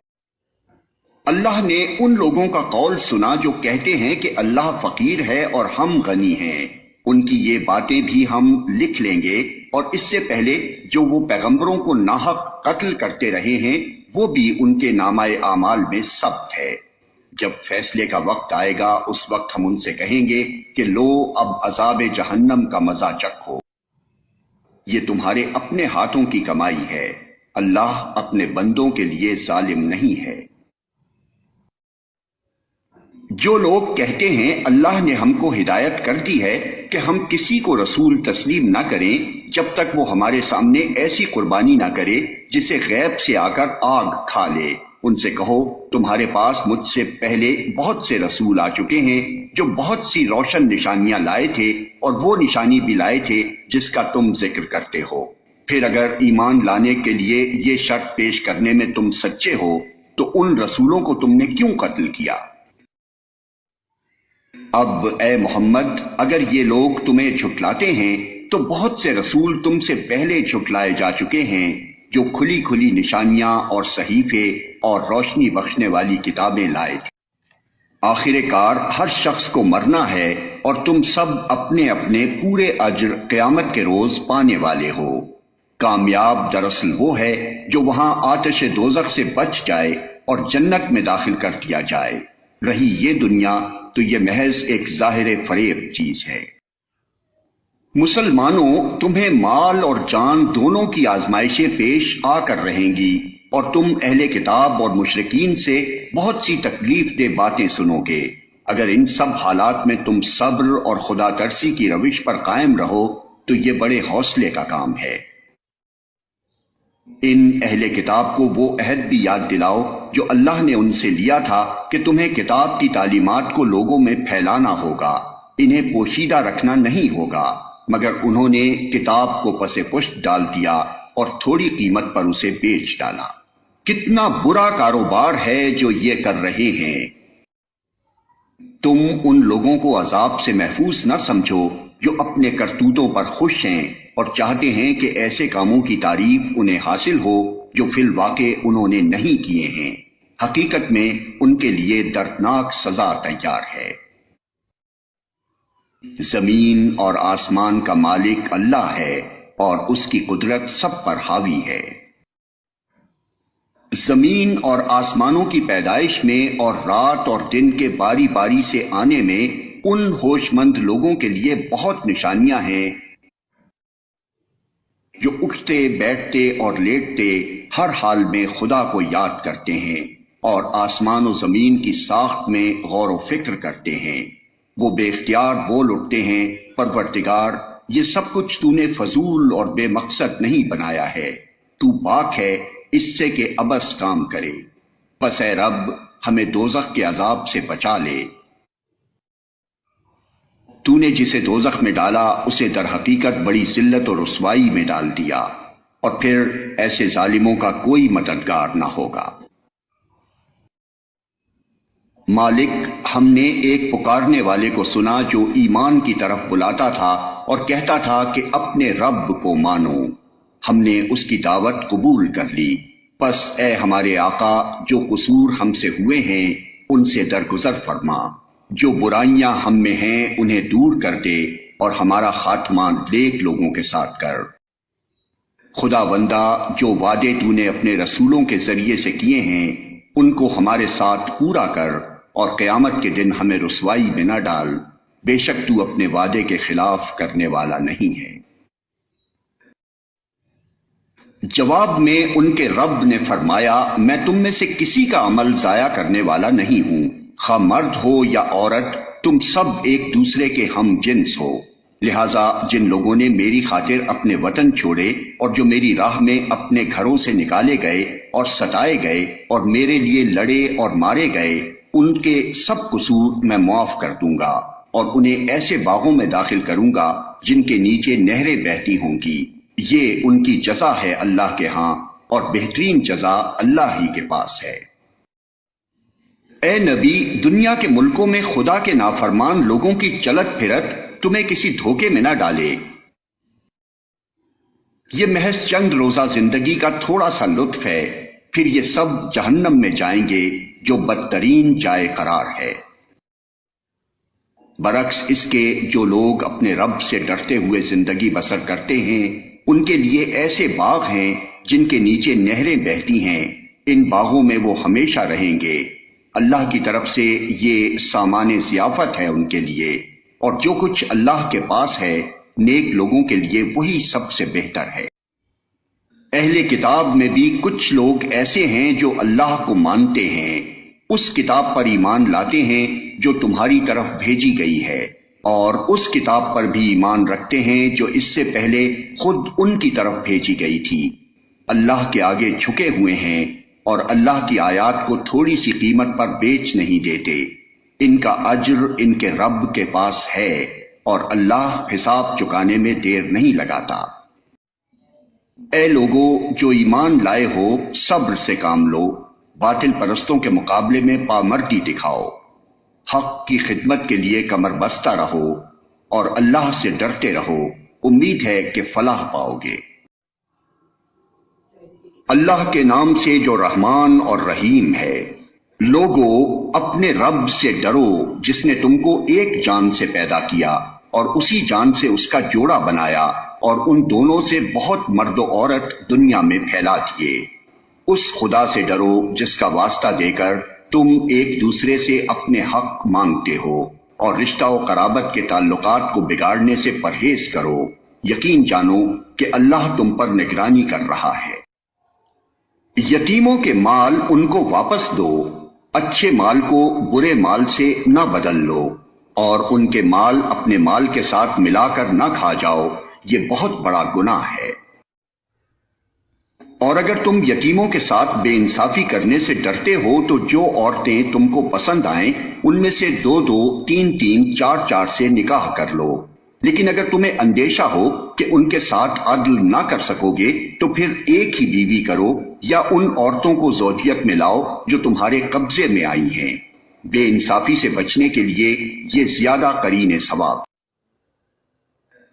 اللہ نے ان لوگوں کا قول سنا جو کہتے ہیں کہ اللہ فقیر ہے اور ہم غنی ہیں، ان کی یہ باتیں بھی ہم لکھ لیں گے، اور اس سے پہلے جو وہ پیغمبروں کو ناحق قتل کرتے رہے ہیں وہ بھی ان کے نامہ اعمال میں ثبت ہے۔ جب فیصلے کا وقت آئے گا اس وقت ہم ان سے کہیں گے کہ لو اب عذاب جہنم کا مزہ چکھو، یہ تمہارے اپنے ہاتھوں کی کمائی ہے، اللہ اپنے بندوں کے لیے ظالم نہیں ہے۔ جو لوگ کہتے ہیں اللہ نے ہم کو ہدایت کر دی ہے کہ ہم کسی کو رسول تسلیم نہ کریں جب تک وہ ہمارے سامنے ایسی قربانی نہ کرے جسے غیب سے آ کر آگ کھا لے، ان سے کہو تمہارے پاس مجھ سے پہلے بہت سے رسول آ چکے ہیں جو بہت سی روشن نشانیاں لائے تھے، اور وہ نشانی بھی لائے تھے جس کا تم ذکر کرتے ہو۔ پھر اگر ایمان لانے کے لیے یہ شرط پیش کرنے میں تم سچے ہو تو ان رسولوں کو تم نے کیوں قتل کیا؟ اب اے محمد، اگر یہ لوگ تمہیں جھٹلاتے ہیں تو بہت سے رسول تم سے پہلے جھٹلائے جا چکے ہیں جو کھلی کھلی نشانیاں اور صحیفے اور روشنی بخشنے والی کتابیں لائے تھے۔ آخر کار ہر شخص کو مرنا ہے، اور تم سب اپنے اپنے پورے اجر قیامت کے روز پانے والے ہو۔ کامیاب دراصل وہ ہے جو وہاں آتش دوزخ سے بچ جائے اور جنت میں داخل کر دیا جائے۔ رہی یہ دنیا تو یہ محض ایک ظاہر فریب چیز ہے۔ مسلمانوں، تمہیں مال اور جان دونوں کی آزمائشیں پیش آ کر رہیں گی، اور تم اہل کتاب اور مشرکین سے بہت سی تکلیف دہ باتیں سنو گے۔ اگر ان سب حالات میں تم صبر اور خدا ترسی کی روش پر قائم رہو تو یہ بڑے حوصلے کا کام ہے۔ ان اہل کتاب کو وہ عہد بھی یاد دلاؤ جو اللہ نے ان سے لیا تھا کہ تمہیں کتاب کی تعلیمات کو لوگوں میں پھیلانا ہوگا، انہیں پوشیدہ رکھنا نہیں ہوگا، مگر انہوں نے کتاب کو پس پشت ڈال دیا اور تھوڑی قیمت پر اسے بیچ ڈالا۔ کتنا برا کاروبار ہے جو یہ کر رہے ہیں۔ تم ان لوگوں کو عذاب سے محفوظ نہ سمجھو جو اپنے کرتوتوں پر خوش ہیں اور چاہتے ہیں کہ ایسے کاموں کی تعریف انہیں حاصل ہو جو فی الواقع انہوں نے نہیں کیے ہیں۔ حقیقت میں ان کے لیے دردناک سزا تیار ہے۔ زمین اور آسمان کا مالک اللہ ہے اور اس کی قدرت سب پر حاوی ہے۔ زمین اور آسمانوں کی پیدائش میں اور رات اور دن کے باری باری سے آنے میں ان ہوش مند لوگوں کے لیے بہت نشانیاں ہیں جو اٹھتے بیٹھتے اور لیٹتے ہر حال میں خدا کو یاد کرتے ہیں اور آسمان و زمین کی ساخت میں غور و فکر کرتے ہیں۔ وہ بے اختیار بول اٹھتے ہیں، پروردگار، یہ سب کچھ تو نے فضول اور بے مقصد نہیں بنایا ہے، تو پاک ہے اس سے کہ عبث کام کرے۔ پس اے رب ہمیں دوزخ کے عذاب سے بچا لے۔ تو نے جسے دوزخ میں ڈالا اسے در حقیقت بڑی ذلت اور رسوائی میں ڈال دیا، اور پھر ایسے ظالموں کا کوئی مددگار نہ ہوگا۔ مالک، ہم نے ایک پکارنے والے کو سنا جو ایمان کی طرف بلاتا تھا اور کہتا تھا کہ اپنے رب کو مانو۔ ہم نے اس کی دعوت قبول کر لی۔ پس اے ہمارے آقا، جو قصور ہم سے ہوئے ہیں ان سے درگزر فرما، جو برائیاں ہم میں ہیں انہیں دور کر دے اور ہمارا خاتمہ نیک لوگوں کے ساتھ کر۔ خدا بندہ، جو وعدے تو نے اپنے رسولوں کے ذریعے سے کیے ہیں ان کو ہمارے ساتھ پورا کر اور قیامت کے دن ہمیں رسوائی میں نہ ڈال، بے شک تو اپنے وعدے کے خلاف کرنے والا نہیں ہے۔ جواب میں ان کے رب نے فرمایا، میں تم میں سے کسی کا عمل ضائع کرنے والا نہیں ہوں، خواہ مرد ہو یا عورت، تم سب ایک دوسرے کے ہم جنس ہو۔ لہذا جن لوگوں نے میری خاطر اپنے وطن چھوڑے اور جو میری راہ میں اپنے گھروں سے نکالے گئے اور ستائے گئے اور میرے لیے لڑے اور مارے گئے، ان کے سب قصور میں معاف کر دوں گا اور انہیں ایسے باغوں میں داخل کروں گا جن کے نیچے نہریں بہتی ہوں گی۔ یہ ان کی جزا ہے اللہ کے ہاں، اور بہترین جزا اللہ ہی کے پاس ہے۔ اے نبی، دنیا کے ملکوں میں خدا کے نافرمان لوگوں کی چلت پھرت تمہیں کسی دھوکے میں نہ ڈالے۔ یہ محض چند روزہ زندگی کا تھوڑا سا لطف ہے، پھر یہ سب جہنم میں جائیں گے جو بدترین جائے قرار ہے۔ برعکس اس کے جو لوگ اپنے رب سے ڈرتے ہوئے زندگی بسر کرتے ہیں ان کے لیے ایسے باغ ہیں جن کے نیچے نہریں بہتی ہیں، ان باغوں میں وہ ہمیشہ رہیں گے۔ اللہ کی طرف سے یہ سامان ضیافت ہے ان کے لیے، اور جو کچھ اللہ کے پاس ہے نیک لوگوں کے لیے وہی سب سے بہتر ہے۔ اہل کتاب میں بھی کچھ لوگ ایسے ہیں جو اللہ کو مانتے ہیں، اس کتاب پر ایمان لاتے ہیں جو تمہاری طرف بھیجی گئی ہے، اور اس کتاب پر بھی ایمان رکھتے ہیں جو اس سے پہلے خود ان کی طرف بھیجی گئی تھی۔ اللہ کے آگے جھکے ہوئے ہیں اور اللہ کی آیات کو تھوڑی سی قیمت پر بیچ نہیں دیتے۔ ان کا اجر ان کے رب کے پاس ہے، اور اللہ حساب چکانے میں دیر نہیں لگاتا۔ اے لوگو جو ایمان لائے ہو، صبر سے کام لو، باطل پرستوں کے مقابلے میں پامردی دکھاؤ، حق کی خدمت کے لیے کمر بستہ رہو، اور اللہ سے ڈرتے رہو، امید ہے کہ فلاح پاؤ گے۔ اللہ کے نام سے جو رحمان اور رحیم ہے۔ لوگو اپنے رب سے ڈرو جس نے تم کو ایک جان سے پیدا کیا اور اسی جان سے اس کا جوڑا بنایا، اور ان دونوں سے بہت مرد و عورت دنیا میں پھیلا دیے۔ اس خدا سے ڈرو جس کا واسطہ دے کر تم ایک دوسرے سے اپنے حق مانگتے ہو، اور رشتہ و قرابت کے تعلقات کو بگاڑنے سے پرہیز کرو۔ یقین جانو کہ اللہ تم پر نگرانی کر رہا ہے۔ یتیموں کے مال ان کو واپس دو، اچھے مال کو برے مال سے نہ بدل لو، اور ان کے مال اپنے مال کے ساتھ ملا کر نہ کھا جاؤ، یہ بہت بڑا گناہ ہے۔ اور اگر تم یتیموں کے ساتھ بے انصافی کرنے سے ڈرتے ہو تو جو عورتیں تم کو پسند آئیں ان میں سے 2-2، 3-3، 4-4 سے نکاح کر لو، لیکن اگر تمہیں اندیشہ ہو کہ ان کے ساتھ عدل نہ کر سکو گے تو پھر ایک ہی بیوی کرو یا ان عورتوں کو زوجیت میں لاؤ جو تمہارے قبضے میں آئی ہیں۔ بے انصافی سے بچنے کے لیے یہ زیادہ قرین ثواب۔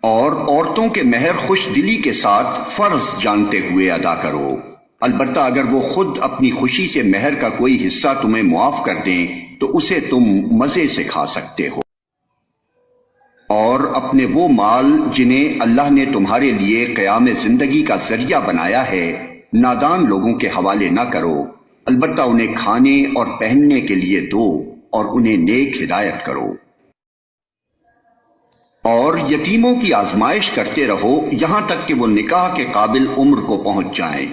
اور عورتوں کے مہر خوش دلی کے ساتھ فرض جانتے ہوئے ادا کرو، البتہ اگر وہ خود اپنی خوشی سے مہر کا کوئی حصہ تمہیں معاف کر دیں تو اسے تم مزے سے کھا سکتے ہو۔ اور اپنے وہ مال جنہیں اللہ نے تمہارے لیے قیام زندگی کا ذریعہ بنایا ہے نادان لوگوں کے حوالے نہ کرو، البتہ انہیں کھانے اور پہننے کے لیے دو اور انہیں نیک ہدایت کرو۔ اور یتیموں کی آزمائش کرتے رہو یہاں تک کہ وہ نکاح کے قابل عمر کو پہنچ جائیں،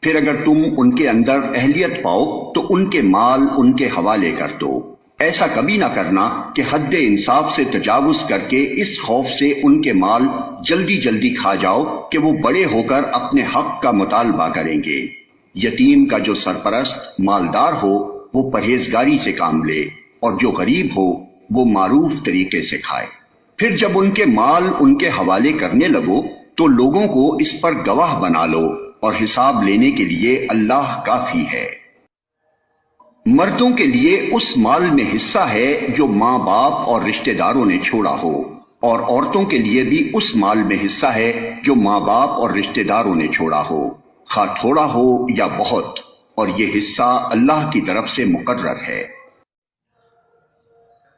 پھر اگر تم ان کے اندر اہلیت پاؤ تو ان کے مال ان کے حوالے کر دو۔ ایسا کبھی نہ کرنا کہ حد انصاف سے تجاوز کر کے اس خوف سے ان کے مال جلدی جلدی کھا جاؤ کہ وہ بڑے ہو کر اپنے حق کا مطالبہ کریں گے۔ یتیم کا جو سرپرست مالدار ہو وہ پرہیزگاری سے کام لے، اور جو غریب ہو وہ معروف طریقے سے کھائے۔ پھر جب ان کے مال ان کے حوالے کرنے لگو تو لوگوں کو اس پر گواہ بنا لو، اور حساب لینے کے لیے اللہ کافی ہے۔ مردوں کے لیے اس مال میں حصہ ہے جو ماں باپ اور رشتہ داروں نے چھوڑا ہو، اور عورتوں کے لیے بھی اس مال میں حصہ ہے جو ماں باپ اور رشتہ داروں نے چھوڑا ہو، خواہ تھوڑا ہو یا بہت، اور یہ حصہ اللہ کی طرف سے مقرر ہے۔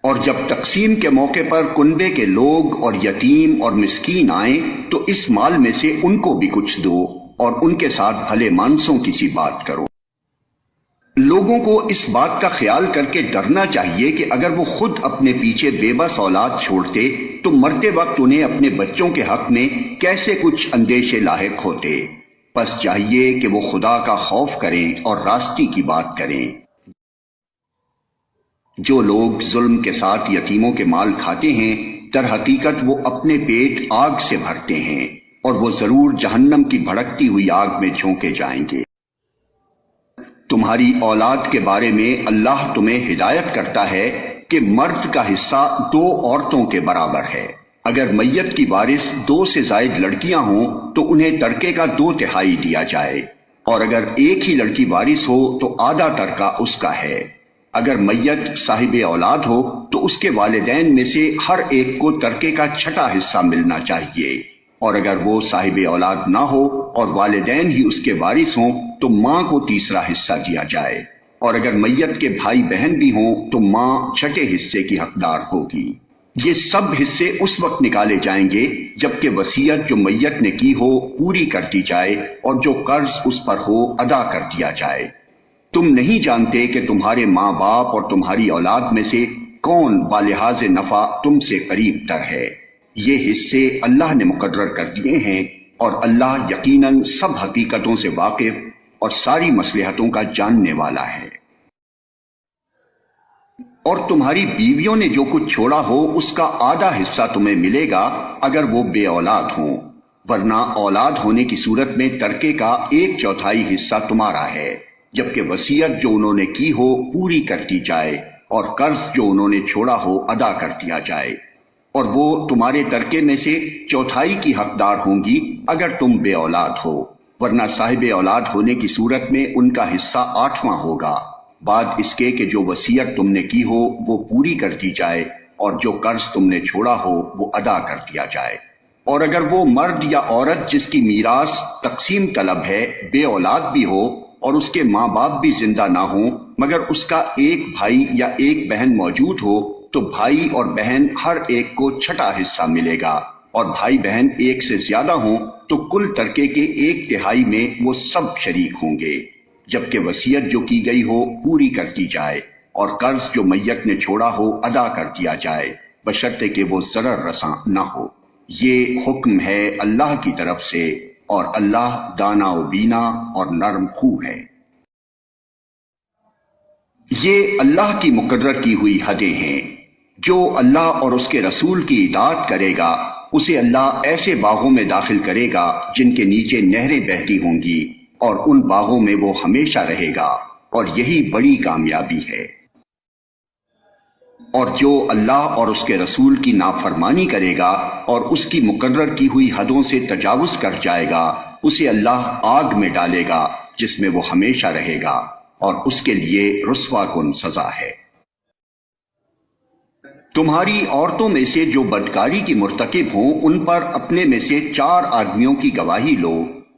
اور جب تقسیم کے موقع پر کنبے کے لوگ اور یتیم اور مسکین آئیں تو اس مال میں سے ان کو بھی کچھ دو، اور ان کے ساتھ بھلے مانسوں کی سی بات کرو۔ لوگوں کو اس بات کا خیال کر کے ڈرنا چاہیے کہ اگر وہ خود اپنے پیچھے بے بس اولاد چھوڑتے تو مرتے وقت انہیں اپنے بچوں کے حق میں کیسے کچھ اندیشے لاحق ہوتے۔ پس چاہیے کہ وہ خدا کا خوف کریں اور راستی کی بات کریں۔ جو لوگ ظلم کے ساتھ یتیموں کے مال کھاتے ہیں در حقیقت وہ اپنے پیٹ آگ سے بھرتے ہیں، اور وہ ضرور جہنم کی بھڑکتی ہوئی آگ میں جھونکے جائیں گے۔ تمہاری اولاد کے بارے میں اللہ تمہیں ہدایت کرتا ہے کہ مرد کا حصہ 2 عورتوں کے برابر ہے۔ اگر میت کی وارث 2 سے زائد لڑکیاں ہوں تو انہیں ترکے کا 2/3 دیا جائے، اور اگر ایک ہی لڑکی وارث ہو تو آدھا ترکہ اس کا ہے۔ اگر میت صاحب اولاد ہو تو اس کے والدین میں سے ہر ایک کو ترکے کا 6واں حصہ ملنا چاہیے، اور اگر وہ صاحب اولاد نہ ہو اور والدین ہی اس کے وارث ہوں تو ماں کو 3واں حصہ دیا جائے، اور اگر میت کے بھائی بہن بھی ہوں تو ماں 6 حصے کی حقدار ہوگی۔ یہ سب حصے اس وقت نکالے جائیں گے جبکہ وصیت جو میت نے کی ہو پوری کر دی جائے اور جو قرض اس پر ہو ادا کر دیا جائے۔ تم نہیں جانتے کہ تمہارے ماں باپ اور تمہاری اولاد میں سے کون بالحاظ نفع تم سے قریب تر ہے۔ یہ حصے اللہ نے مقرر کر دیے ہیں، اور اللہ یقیناً سب حقیقتوں سے واقف اور ساری مصلحتوں کا جاننے والا ہے۔ اور تمہاری بیویوں نے جو کچھ چھوڑا ہو اس کا آدھا حصہ تمہیں ملے گا اگر وہ بے اولاد ہوں، ورنہ اولاد ہونے کی صورت میں ترکے کا 1/4 حصہ تمہارا ہے، جبکہ وصیت جو انہوں نے کی ہو پوری کر دی جائے اور قرض جو انہوں نے چھوڑا ہو ادا کر دیا جائے، اور وہ تمہارے ترکے میں سے 1/4 کی حقدار ہوں گی اگر تم بے اولاد ہو، ورنہ صاحب اولاد ہونے کی صورت میں ان کا حصہ 8واں ہوگا، بعد اس کے کہ جو وصیت تم نے کی ہو وہ پوری کر دی جائے اور جو قرض تم نے چھوڑا ہو وہ ادا کر دیا جائے۔ اور اگر وہ مرد یا عورت جس کی میراث تقسیم طلب ہے بے اولاد بھی ہو اور اس کے ماں باپ بھی زندہ نہ ہوں مگر اس کا ایک بھائی یا ایک بہن موجود ہو تو بھائی اور بہن ہر ایک کو 6واں حصہ ملے گا، اور بھائی بہن ایک سے زیادہ ہوں تو کل ترکے کے 1/3 میں وہ سب شریک ہوں گے، جبکہ وصیت جو کی گئی ہو پوری کر دی جائے اور قرض جو میت نے چھوڑا ہو ادا کر دیا جائے، بشرطے کہ وہ ضرر رساں نہ ہو۔ یہ حکم ہے اللہ کی طرف سے، اور اللہ دانا و بینا اور نرم خو ہے۔ یہ اللہ کی مقرر کی ہوئی حدیں ہیں۔ جو اللہ اور اس کے رسول کی اطاعت کرے گا اسے اللہ ایسے باغوں میں داخل کرے گا جن کے نیچے نہریں بہتی ہوں گی، اور ان باغوں میں وہ ہمیشہ رہے گا، اور یہی بڑی کامیابی ہے۔ اور جو اللہ اور اس کے رسول کی نافرمانی کرے گا اور اس کی مقرر کی ہوئی حدوں سے تجاوز کر جائے گا، اسے اللہ آگ میں ڈالے گا جس میں وہ ہمیشہ رہے گا، اور اس کے لیے رسوا کن سزا ہے۔ تمہاری عورتوں میں سے جو بدکاری کی مرتکب ہوں ان پر اپنے میں سے 4 آدمیوں کی گواہی لو،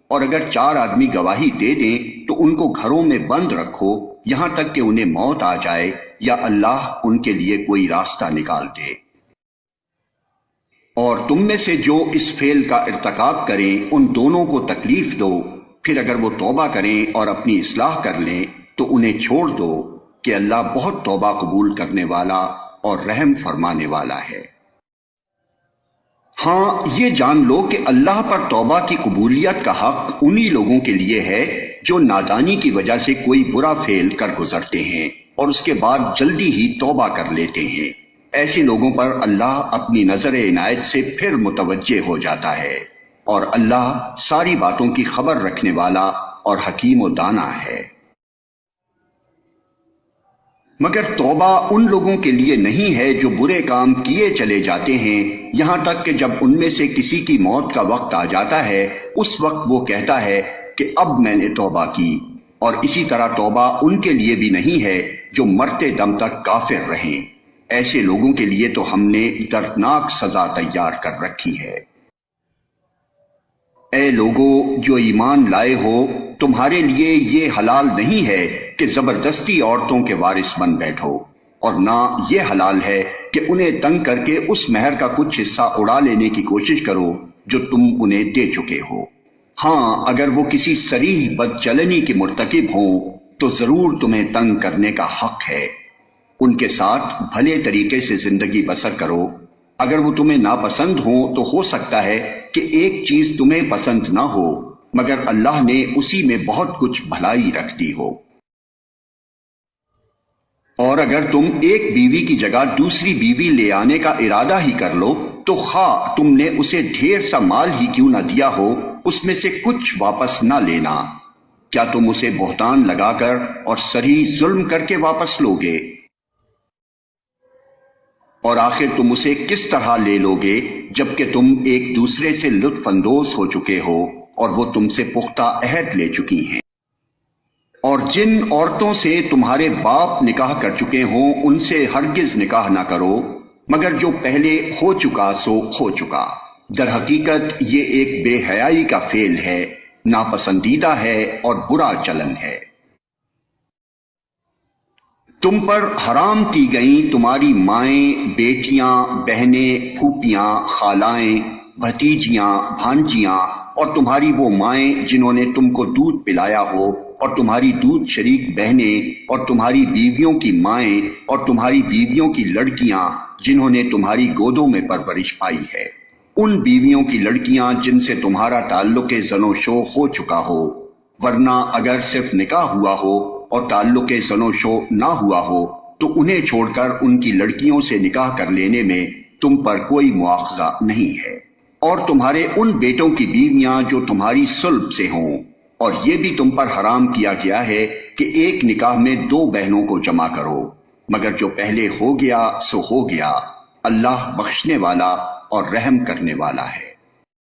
اور اگر 4 آدمی گواہی دے دیں تو ان کو گھروں میں بند رکھو یہاں تک کہ انہیں موت آ جائے یا اللہ ان کے لیے کوئی راستہ نکال دے۔ اور تم میں سے جو اس فعل کا ارتکاب کریں ان دونوں کو تکلیف دو، پھر اگر وہ توبہ کریں اور اپنی اصلاح کر لیں تو انہیں چھوڑ دو کہ اللہ بہت توبہ قبول کرنے والا اور رحم فرمانے والا ہے۔ ہاں یہ جان لو کہ اللہ پر توبہ کی قبولیت کا حق انہی لوگوں کے لیے ہے جو نادانی کی وجہ سے کوئی برا فعل کر گزرتے ہیں اور اس کے بعد جلدی ہی توبہ کر لیتے ہیں۔ ایسے لوگوں پر اللہ اپنی نظر عنایت سے پھر متوجہ ہو جاتا ہے، اور اللہ ساری باتوں کی خبر رکھنے والا اور حکیم و دانا ہے۔ مگر توبہ ان لوگوں کے لیے نہیں ہے جو برے کام کیے چلے جاتے ہیں یہاں تک کہ جب ان میں سے کسی کی موت کا وقت آ جاتا ہے اس وقت وہ کہتا ہے کہ اب میں نے توبہ کی، اور اسی طرح توبہ ان کے لیے بھی نہیں ہے جو مرتے دم تک کافر رہیں۔ ایسے لوگوں کے لیے تو ہم نے دردناک سزا تیار کر رکھی ہے۔ اے لوگو جو ایمان لائے ہو، تمہارے لیے یہ حلال نہیں ہے کہ زبردستی عورتوں کے وارث بن بیٹھو، اور نہ یہ حلال ہے کہ انہیں تنگ کر کے اس مہر کا کچھ حصہ اڑا لینے کی کوشش کرو جو تم انہیں دے چکے ہو۔ ہاں اگر وہ کسی صریح بدچلنی کے مرتکب ہوں تو ضرور تمہیں تنگ کرنے کا حق ہے۔ ان کے ساتھ بھلے طریقے سے زندگی بسر کرو۔ اگر وہ تمہیں ناپسند ہوں تو ہو سکتا ہے کہ ایک چیز تمہیں پسند نہ ہو، مگر اللہ نے اسی میں بہت کچھ بھلائی رکھ دی ہو۔ اور اگر تم ایک بیوی کی جگہ دوسری بیوی لے آنے کا ارادہ ہی کر لو تو خواہ تم نے اسے ڈھیر سا مال ہی کیوں نہ دیا ہو، اس میں سے کچھ واپس نہ لینا۔ کیا تم اسے بہتان لگا کر اور صریح ظلم کر کے واپس لوگے؟ اور آخر تم اسے کس طرح لے لوگے جبکہ تم ایک دوسرے سے لطف اندوز ہو چکے ہو اور وہ تم سے پختہ عہد لے چکی ہیں؟ اور جن عورتوں سے تمہارے باپ نکاح کر چکے ہوں ان سے ہرگز نکاح نہ کرو، مگر جو پہلے ہو چکا سو ہو چکا۔ در حقیقت یہ ایک بے حیائی کا فعل ہے، ناپسندیدہ ہے اور برا چلن ہے۔ تم پر حرام کی گئیں تمہاری مائیں، بیٹیاں، بہنیں، پھوپھیاں، خالائیں، بھتیجیاں، بھانجیاں، اور تمہاری وہ مائیں جنہوں نے تم کو دودھ پلایا ہو، اور تمہاری دودھ شریک بہنیں، اور تمہاری بیویوں کی مائیں، اور تمہاری بیویوں کی لڑکیاں جنہوں نے تمہاری گودوں میں پرورش پائی ہے۔ ان بیویوں کی لڑکیاں جن سے تمہارا تعلق زن و شو ہو چکا ہو، ورنہ اگر صرف نکاح ہوا ہو اور تعلق زن و شو نہ ہوا ہو تو انہیں چھوڑ کر ان کی لڑکیوں سے نکاح کر لینے میں تم پر کوئی مواخذہ نہیں ہے۔ اور تمہارے ان بیٹوں کی بیویاں جو تمہاری صلب سے ہوں، اور یہ بھی تم پر حرام کیا گیا ہے کہ ایک نکاح میں 2 بہنوں کو جمع کرو، مگر جو پہلے ہو گیا سو ہو گیا، اللہ بخشنے والا اور رحم کرنے والا ہے۔